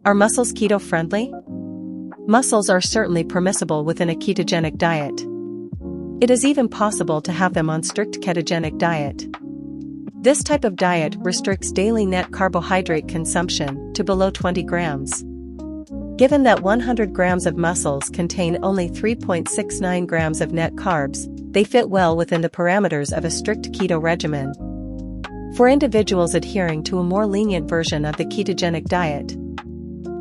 Are mussels keto-friendly? Mussels are certainly permissible within a ketogenic diet. It is even possible to have them on strict ketogenic diet. This type of diet restricts daily net carbohydrate consumption to below 20 grams. Given that 100 grams of mussels contain only 3.69 grams of net carbs, they fit well within the parameters of a strict keto regimen. For individuals adhering to a more lenient version of the ketogenic diet,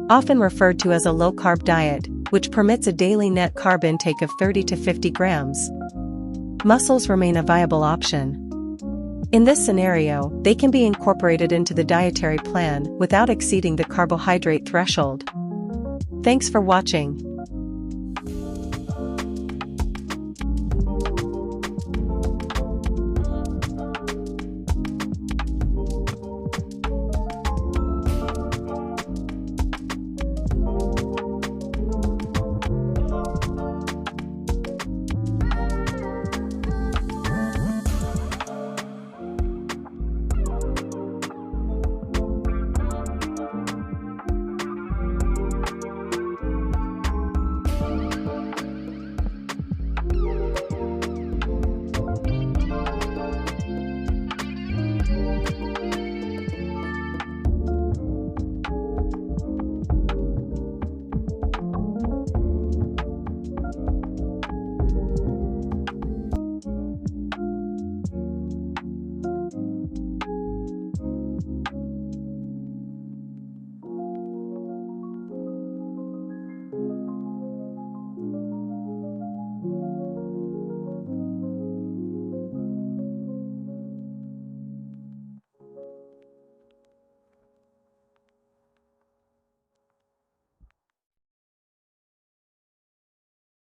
often referred to as a low-carb diet, which permits a daily net carb intake of 30 to 50 grams, mussels remain a viable option. In this scenario, they can be incorporated into the dietary plan without exceeding the carbohydrate threshold. Thanks for watching.